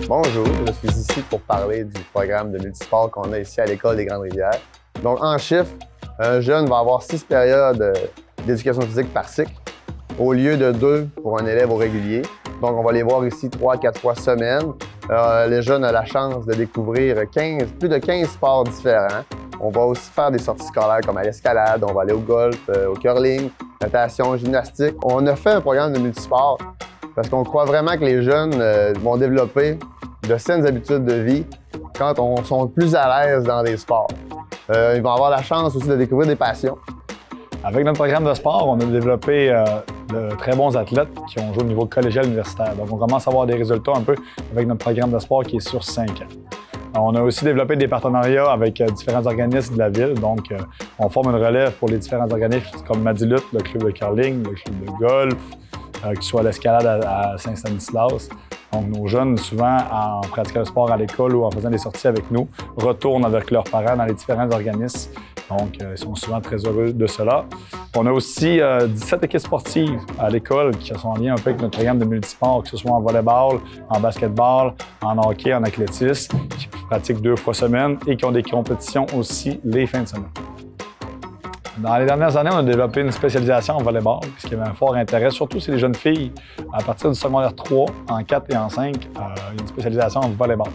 Bonjour, je suis ici pour parler du programme de multisport qu'on a ici à l'École des Grandes-Rivières. Donc, en chiffre, un jeune va avoir 6 périodes d'éducation physique par cycle, au lieu de 2 pour un élève au régulier. Donc, on va les voir ici 3 à 4 fois semaine. Les jeunes ont la chance de découvrir plus de 15 sports différents. On va aussi faire des sorties scolaires comme à l'escalade, on va aller au golf, au curling, natation, gymnastique. On a fait un programme de multisport parce qu'on croit vraiment que les jeunes vont développer de saines habitudes de vie quand on sont plus à l'aise dans des sports. Ils vont avoir la chance aussi de découvrir des passions. Avec notre programme de sport, on a développé de très bons athlètes qui ont joué au niveau collégial universitaire. Donc, on commence à avoir des résultats un peu avec notre programme de sport qui est sur 5 ans. On a aussi développé des partenariats avec différents organismes de la ville. Donc, on forme une relève pour les différents organismes comme Madilut, le club de curling, le club de golf, qui soit l'escalade à Saint-Stanislas. Donc, nos jeunes, souvent, en pratiquant le sport à l'école ou en faisant des sorties avec nous, retournent avec leurs parents dans les différents organismes. Donc, ils sont souvent très heureux de cela. On a aussi 17 équipes sportives à l'école qui sont en lien un peu avec notre programme de multisport, que ce soit en volleyball, en basketball, en hockey, en athlétisme, qui pratiquent 2 fois semaine et qui ont des compétitions aussi les fins de semaine. Dans les dernières années, on a développé une spécialisation en volleyball, puisqu'il y avait un fort intérêt, surtout chez les jeunes filles. À partir du secondaire 3, en 4 et en 5, il y a une spécialisation en volleyball.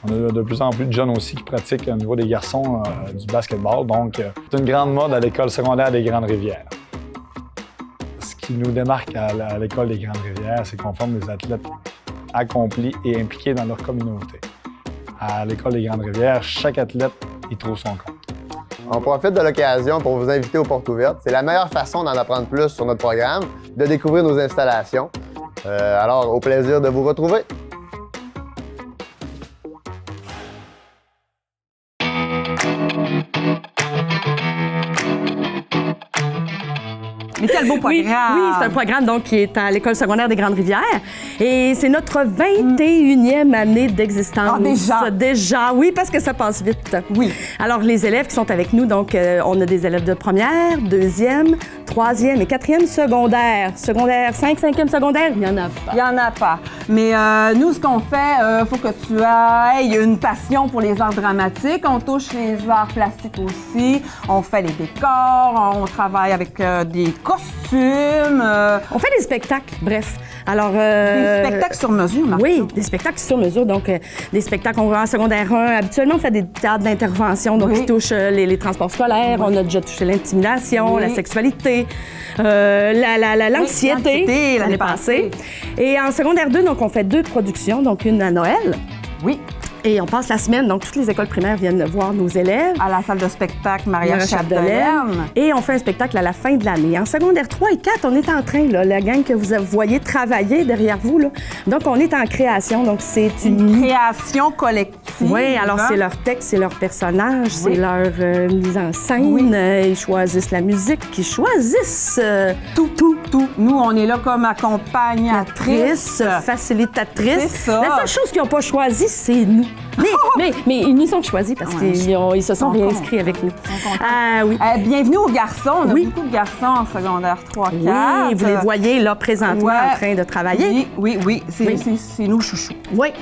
On a de plus en plus de jeunes aussi qui pratiquent au niveau des garçons du basketball. Donc, c'est une grande mode à l'école secondaire des Grandes-Rivières. Ce qui nous démarque à l'école des Grandes-Rivières, c'est qu'on forme des athlètes accomplis et impliqués dans leur communauté. À l'école des Grandes-Rivières, chaque athlète y trouve son compte. On profite de l'occasion pour vous inviter aux portes ouvertes. C'est la meilleure façon d'en apprendre plus sur notre programme, de découvrir nos installations. Alors, au plaisir de vous retrouver. Mais quel beau programme! Oui, c'est un programme donc, qui est à l'École secondaire des Grandes-Rivières. Et c'est notre 21e année d'existence. Ah, déjà? Déjà, oui, parce que ça passe vite. Oui. Alors, les élèves qui sont avec nous, donc, on a des élèves de première, deuxième, troisième et quatrième secondaire. Secondaire 5, cinquième secondaire, il n'y en a pas. Il n'y en a pas. Mais nous, ce qu'on fait, il faut que tu aies une passion pour les arts dramatiques. On touche les arts plastiques aussi. On fait les décors, on travaille avec des costumes. On fait des spectacles, bref. Alors, des spectacles sur mesure, Martha. Oui, des spectacles sur mesure. Donc, des spectacles, on va en secondaire 1. Habituellement, on fait des théâtres d'intervention, donc qui touchent les transports scolaires. Oui. On a déjà touché l'intimidation, la sexualité, l'anxiété l'année passée. Et en secondaire 2, donc, on fait 2 productions, donc une à Noël. Oui. Et on passe la semaine, donc toutes les écoles primaires viennent voir nos élèves. À la salle de spectacle Maria-Chapdelaine. Et on fait un spectacle à la fin de l'année. En secondaire 3 et 4, on est en train, là, la gang que vous voyez travailler derrière vous, là. Donc, on est en création, donc c'est une création collective. Oui, alors c'est leur texte, c'est leur personnage, c'est leur mise en scène. Oui. Ils choisissent la musique, ils choisissent tout. Nous, on est là comme accompagnatrices, facilitatrices. C'est ça. La seule chose qu'ils n'ont pas choisi, c'est nous. Mais ils nous ont choisis parce qu'ils se sont réinscrits avec nous. Oui. Bienvenue aux garçons. On a beaucoup de garçons en secondaire 3, 4. Oui, vous les voyez là présentement en train de travailler. Oui. C'est nous chouchous. Oui.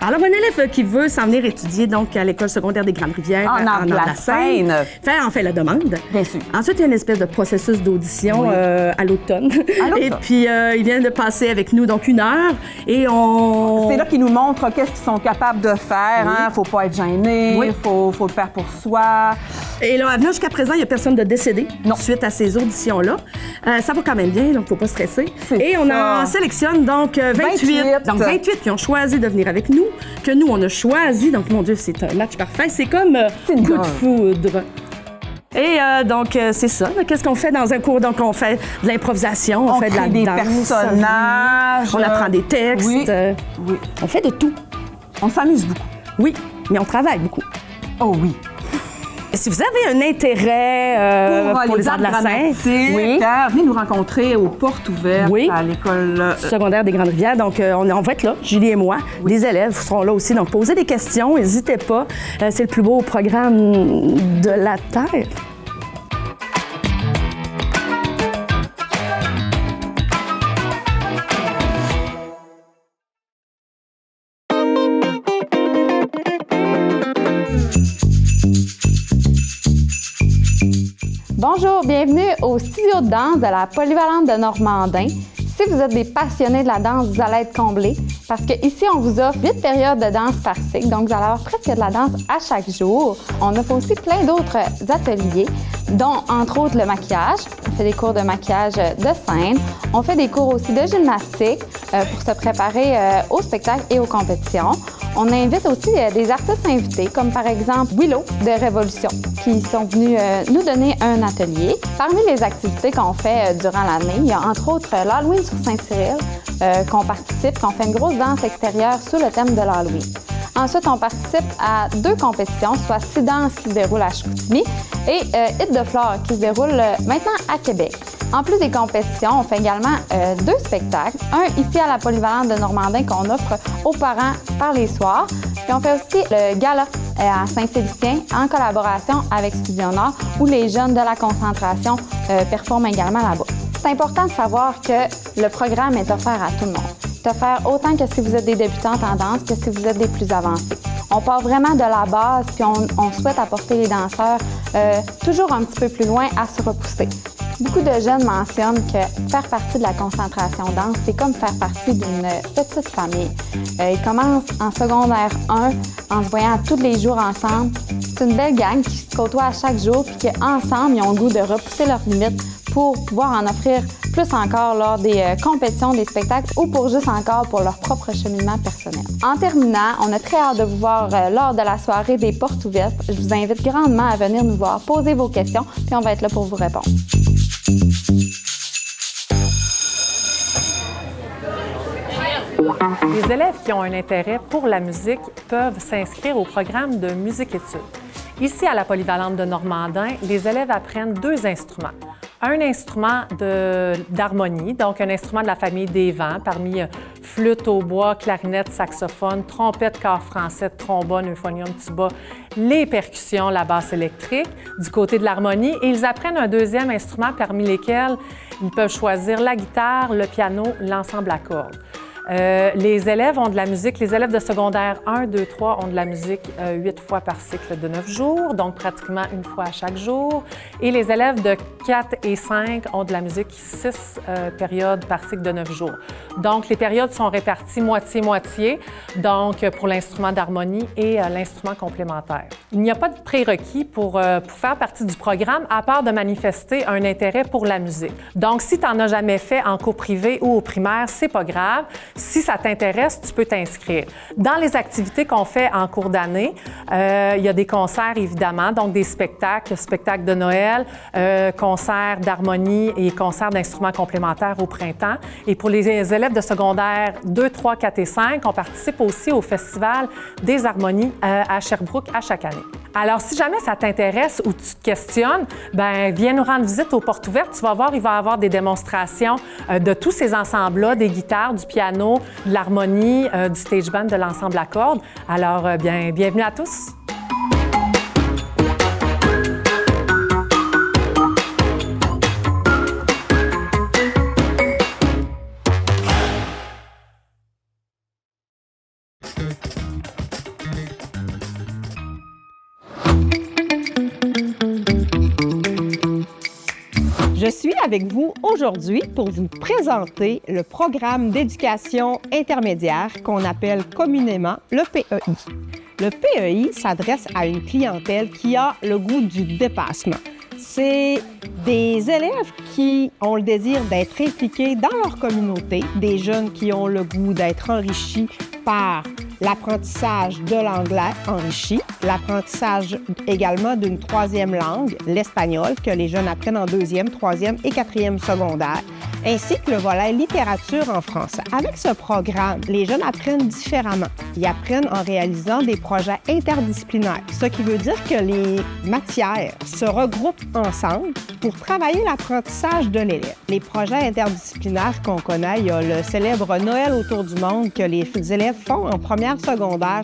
Alors, un élève qui veut s'en venir étudier donc à l'École secondaire des Grandes-Rivières en Nord-de-la-Seine fait la demande. Bien sûr. Ensuite, il y a une espèce de processus d'audition à l'automne. Et puis, il vient de passer avec nous donc 1 heure et C'est là qu'ils nous montrent qu'est-ce qu'ils sont capables de faire. Il ne faut pas être gêné, il faut le faire pour soi. Et là, jusqu'à présent, il n'y a personne de décédé suite à ces auditions-là. Ça va quand même bien, donc il ne faut pas stresser. Et on en sélectionne donc 28. Donc 28 qui ont choisi de venir avec nous, que nous, on a choisi. Donc, mon Dieu, c'est un match parfait. C'est comme coup de foudre. Et donc, c'est ça. Qu'est-ce qu'on fait dans un cours? Donc, on fait de l'improvisation, on fait de la des danse. Personnages. On apprend des textes. Oui. On fait de tout. On s'amuse beaucoup. Oui, mais on travaille beaucoup. Oh oui. Si vous avez un intérêt pour les arts de la scène, venez nous rencontrer aux portes ouvertes à l'école secondaire des Grandes-Rivières. Donc, on va être là, Julie et moi. Les élèves seront là aussi. Donc, posez des questions, n'hésitez pas. C'est le plus beau programme de la Terre. Bonjour, bienvenue au studio de danse de la Polyvalente de Normandin. Si vous êtes des passionnés de la danse, vous allez être comblés parce qu'ici, on vous offre 8 périodes de danse par cycle. Donc, vous allez avoir presque de la danse à chaque jour. On offre aussi plein d'autres ateliers, dont, entre autres, le maquillage. On fait des cours de maquillage de scène. On fait des cours aussi de gymnastique pour se préparer au spectacle et aux compétitions. On invite aussi des artistes invités, comme par exemple Willow de Révolution, qui sont venus nous donner un atelier. Parmi les activités qu'on fait durant l'année, il y a entre autres l'Halloween sur Saint-Cyril, qu'on participe, qu'on fait une grosse danse extérieure sous le thème de l'Halloween. Ensuite, on participe à 2 compétitions, soit 6 danses qui se déroulent à Chicoutimi et Hit de Flore qui se déroule maintenant à Québec. En plus des compétitions, on fait également 2 spectacles. Un ici à la Polyvalente de Normandin qu'on offre aux parents par les soirs. Puis on fait aussi le gala à Saint-Félicien en collaboration avec Studio Nord où les jeunes de la concentration performent également là-bas. C'est important de savoir que le programme est offert à tout le monde. C'est offert autant que si vous êtes des débutantes en danse que si vous êtes des plus avancés. On part vraiment de la base puis on souhaite apporter les danseurs toujours un petit peu plus loin à se repousser. Beaucoup de jeunes mentionnent que faire partie de la concentration danse, c'est comme faire partie d'une petite famille. Ils commencent en secondaire 1 en se voyant tous les jours ensemble. C'est une belle gang qui se côtoie à chaque jour puis qu'ensemble, ils ont le goût de repousser leurs limites pour pouvoir en offrir plus encore lors des compétitions, des spectacles ou pour juste encore pour leur propre cheminement personnel. En terminant, on a très hâte de vous voir lors de la soirée des portes ouvertes. Je vous invite grandement à venir nous voir, poser vos questions, puis on va être là pour vous répondre. Les élèves qui ont un intérêt pour la musique peuvent s'inscrire au programme de musique-études. Ici, à la Polyvalente de Normandin, les élèves apprennent 2 instruments. Un instrument d'harmonie, donc un instrument de la famille des vents, parmi flûte, hautbois, clarinette, saxophone, trompette, corps français, trombone, euphonium, tuba, les percussions, la basse électrique, du côté de l'harmonie. Et ils apprennent un 2e instrument parmi lesquels ils peuvent choisir la guitare, le piano, l'ensemble à cordes. Les élèves ont de la musique, les élèves de secondaire 1, 2, 3 ont de la musique 8 fois par cycle de 9 jours, donc pratiquement 1 fois à chaque jour. Et les élèves de 4 et 5 ont de la musique 6 périodes par cycle de 9 jours. Donc, les périodes sont réparties moitié-moitié, donc pour l'instrument d'harmonie et l'instrument complémentaire. Il n'y a pas de prérequis pour faire partie du programme, à part de manifester un intérêt pour la musique. Donc, si tu n'en as jamais fait en cours privé ou au primaire, c'est pas grave. Si ça t'intéresse, tu peux t'inscrire. Dans les activités qu'on fait en cours d'année, il y a des concerts, évidemment, donc des spectacles de Noël, concerts d'harmonie et concerts d'instruments complémentaires au printemps. Et pour les élèves de secondaire 2, 3, 4 et 5, on participe aussi au Festival des harmonies à Sherbrooke à chaque année. Alors, si jamais ça t'intéresse ou tu te questionnes, bien, viens nous rendre visite aux portes ouvertes. Tu vas voir, il va y avoir des démonstrations de tous ces ensembles-là, des guitares, du piano, de l'harmonie, du stage band, de l'ensemble à cordes. Alors, bien, bienvenue à tous! Je suis avec vous aujourd'hui pour vous présenter le programme d'éducation intermédiaire qu'on appelle communément le PEI. Le PEI s'adresse à une clientèle qui a le goût du dépassement. C'est des élèves qui ont le désir d'être impliqués dans leur communauté, des jeunes qui ont le goût d'être enrichis par l'apprentissage de l'anglais enrichi, l'apprentissage également d'une 3e langue, l'espagnol, que les jeunes apprennent en 2e, 3e et 4e secondaire, ainsi que le volet littérature en français. Avec ce programme, les jeunes apprennent différemment. Ils apprennent en réalisant des projets interdisciplinaires, ce qui veut dire que les matières se regroupent ensemble pour travailler l'apprentissage de l'élève. Les projets interdisciplinaires qu'on connaît, il y a le célèbre Noël autour du monde que les élèves font en première première secondaire.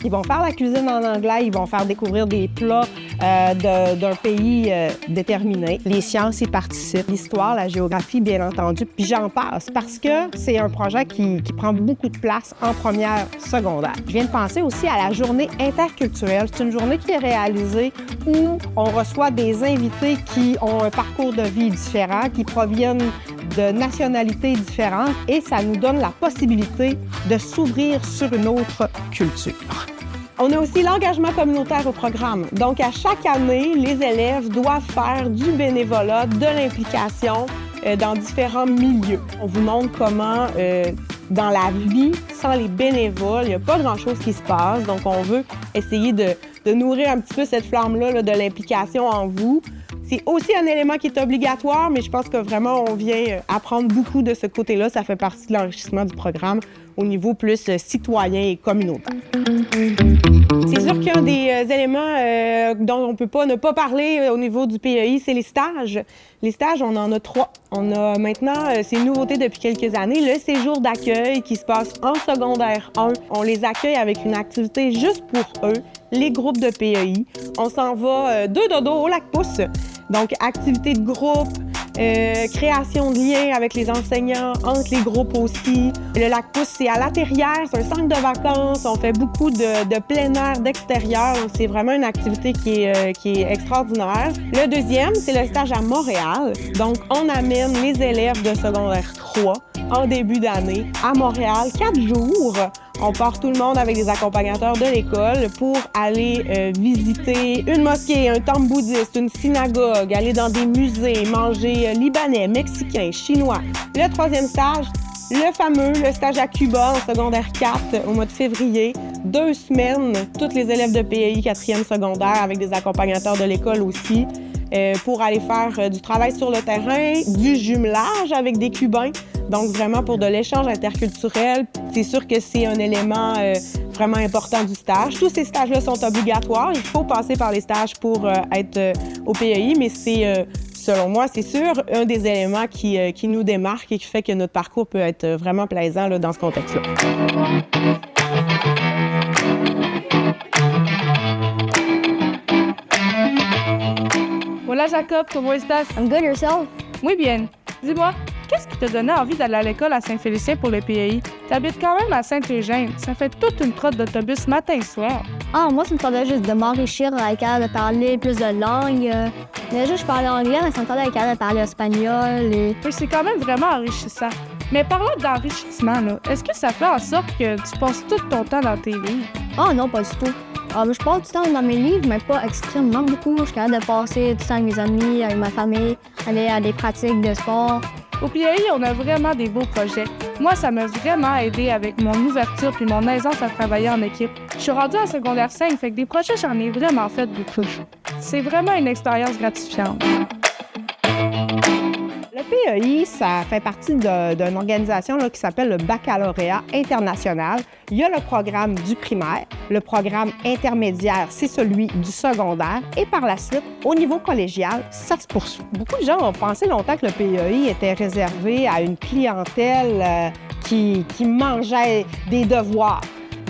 Ils vont faire la cuisine en anglais, ils vont faire découvrir des plats d'un pays déterminé. Les sciences y participent, l'histoire, la géographie, bien entendu, puis j'en passe parce que c'est un projet qui prend beaucoup de place en première secondaire. Je viens de penser aussi à la journée interculturelle. C'est une journée qui est réalisée où on reçoit des invités qui ont un parcours de vie différent, qui proviennent de nationalités différentes et ça nous donne la possibilité de s'ouvrir sur une autre culture. On a aussi l'engagement communautaire au programme. Donc, à chaque année, les élèves doivent faire du bénévolat, de l'implication dans différents milieux. On vous montre comment, dans la vie, sans les bénévoles, il n'y a pas grand-chose qui se passe. Donc, on veut essayer de nourrir un petit peu cette flamme-là de l'implication en vous. C'est aussi un élément qui est obligatoire, mais je pense que vraiment, on vient apprendre beaucoup de ce côté-là. Ça fait partie de l'enrichissement du programme au niveau plus citoyen et communautaire. C'est sûr qu'un des éléments dont on ne peut pas ne pas parler au niveau du PEI, c'est les stages. Les stages, on en a 3. On a maintenant, c'est une nouveauté depuis quelques années, le séjour d'accueil qui se passe en secondaire 1. On les accueille avec une activité juste pour eux, les groupes de PEI. On s'en va 2 dodos au Lac-Pouce. Donc, activité de groupe, création de liens avec les enseignants, entre les groupes aussi. Le Lac-Pouce, c'est à La Terrière, c'est un centre de vacances. On fait beaucoup de plein air, d'extérieur. C'est vraiment une activité qui est extraordinaire. Le deuxième, c'est le stage à Montréal. Donc, on amène les élèves de secondaire 3 en début d'année à Montréal, 4 jours. On part tout le monde avec des accompagnateurs de l'école pour aller visiter une mosquée, un temple bouddhiste, une synagogue, aller dans des musées, manger libanais, mexicain, chinois. Le troisième stage, le stage à Cuba en secondaire 4 au mois de février. 2 semaines, tous les élèves de PEI 4e secondaire avec des accompagnateurs de l'école aussi pour aller faire du travail sur le terrain, du jumelage avec des Cubains. Donc, vraiment pour de l'échange interculturel, c'est sûr que c'est un élément vraiment important du stage. Tous ces stages-là sont obligatoires. Il faut passer par les stages pour être au PEI, mais c'est, selon moi, c'est sûr, un des éléments qui nous démarque et qui fait que notre parcours peut être vraiment plaisant là, dans ce contexte-là. Hola Jacob, ¿cómo estás? I'm good, yourself? Muy bien. Dis-moi, qu'est-ce qui t'a donné envie d'aller à l'école à Saint-Félicien pour le PEI? T'habites quand même à Saint-Eugène. Ça fait toute une trotte d'autobus matin et soir. Ah, moi, ça me tentait juste de m'enrichir à être capable de parler plus de langues. Déjà, je parlais anglais, mais ça me tentait d'être capable de parler espagnol. Oui, c'est quand même vraiment enrichissant. Mais parlant d'enrichissement, là, est-ce que ça fait en sorte que tu passes tout ton temps dans tes livres? Ah non, pas du tout. Je passe du temps dans mes livres, mais pas extrêmement beaucoup. Je suis capable de passer du temps avec mes amis, avec ma famille, aller à des pratiques de sport. Au PEI, on a vraiment des beaux projets. Moi, ça m'a vraiment aidé avec mon ouverture puis mon aisance à travailler en équipe. Je suis rendue en secondaire 5, fait que des projets, j'en ai vraiment fait beaucoup. C'est vraiment une expérience gratifiante. Le PEI, ça fait partie d'une organisation là, qui s'appelle le Baccalauréat international. Il y a le programme du primaire, le programme intermédiaire, c'est celui du secondaire. Et par la suite, au niveau collégial, ça se poursuit. Beaucoup de gens ont pensé longtemps que le PEI était réservé à une clientèle qui mangeait des devoirs.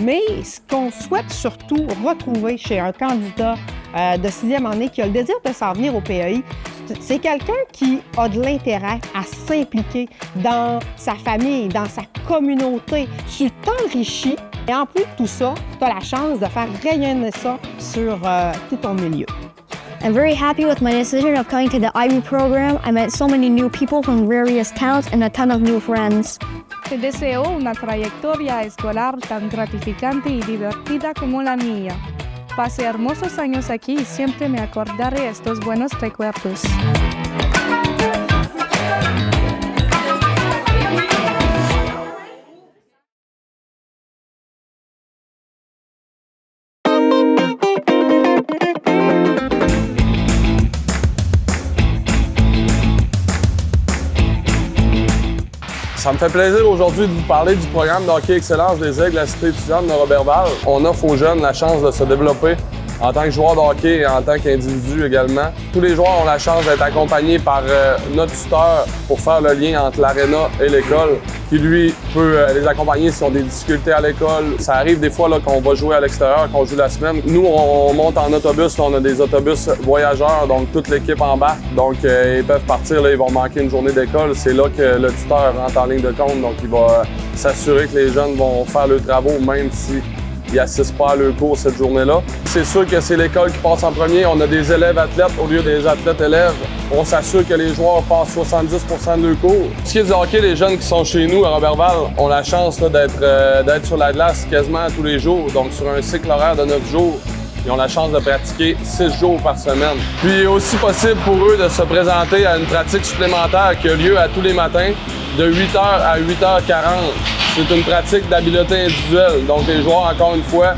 Mais ce qu'on souhaite surtout retrouver chez un candidat de 6e année qui a le désir de s'en venir au PEI, c'est quelqu'un qui a de l'intérêt à s'impliquer dans sa famille, dans sa communauté. Tu t'enrichis et en plus de tout ça, tu as la chance de faire rayonner ça sur tout ton milieu. I'm very happy with my decision of coming to the IB program. I met so many new people from various towns and a ton of new friends. Te deseo una trayectoria escolar tan gratificante y divertida como la mía. Pasé hermosos años aquí y siempre me acordaré de estos buenos recuerdos. Ça me fait plaisir aujourd'hui de vous parler du programme de hockey excellence des Aigles de la Cité étudiante de Roberval. On offre aux jeunes la chance de se développer en tant que joueur de hockey et en tant qu'individu également. Tous les joueurs ont la chance d'être accompagnés par notre tuteur pour faire le lien entre l'aréna et l'école, qui lui peut les accompagner s'ils ont des difficultés à l'école. Ça arrive des fois là, qu'on va jouer à l'extérieur, qu'on joue la semaine. Nous, on monte en autobus, là, on a des autobus voyageurs, donc toute l'équipe embarque. Donc ils peuvent partir, là, ils vont manquer une journée d'école. C'est là que le tuteur rentre en ligne de compte, donc il va s'assurer que les jeunes vont faire leurs travaux, même si ils n'assistent pas à leur cours cette journée-là. C'est sûr que c'est l'école qui passe en premier. On a des élèves athlètes au lieu des athlètes élèves. On s'assure que les joueurs passent 70 de leur cours. Ce qui est du hockey, les jeunes qui sont chez nous à Roberval ont la chance d'être sur la glace quasiment tous les jours. Donc sur un cycle horaire de 9 jours, ils ont la chance de pratiquer 6 jours par semaine. Puis il est aussi possible pour eux de se présenter à une pratique supplémentaire qui a lieu à tous les matins de 8h à 8h40. C'est une pratique d'habileté individuelle. Donc les joueurs, encore une fois,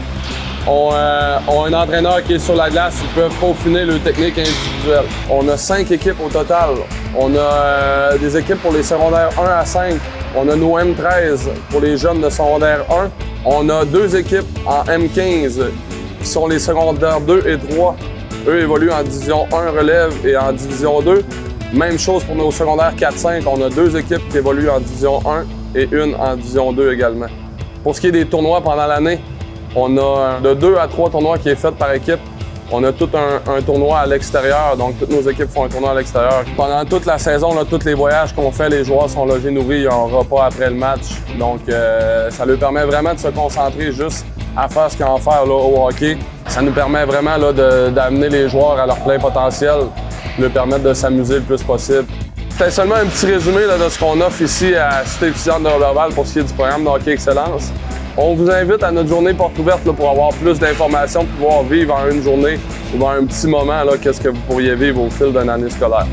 ont un entraîneur qui est sur la glace. Ils peuvent peaufiner leur technique individuelle. On a 5 équipes au total. On a des équipes pour les secondaires 1 à 5. On a nos M13 pour les jeunes de secondaire 1. On a 2 équipes en M15 qui sont les secondaires 2 et 3. Eux évoluent en division 1 relève et en division 2. Même chose pour nos secondaires 4-5. On a 2 équipes qui évoluent en division 1 et une en division 2 également. Pour ce qui est des tournois pendant l'année, on a de 2 à 3 tournois qui est fait par équipe. On a tout un tournoi à l'extérieur, donc toutes nos équipes font un tournoi à l'extérieur. Pendant toute la saison, là, tous les voyages qu'on fait, les joueurs sont logés nourris, il y a un repas après le match. Donc ça leur permet vraiment de se concentrer juste à faire ce qu'ils ont à faire là, au hockey. Ça nous permet vraiment d'amener les joueurs à leur plein potentiel, leur permettre de s'amuser le plus possible. C'était seulement un petit résumé là, de ce qu'on offre ici à Cité étudiante de Roberval pour ce qui est du programme de Hockey Excellence. On vous invite à notre journée porte ouverte là, pour avoir plus d'informations, pouvoir vivre en une journée ou dans un petit moment qu'est-ce que vous pourriez vivre au fil d'une année scolaire.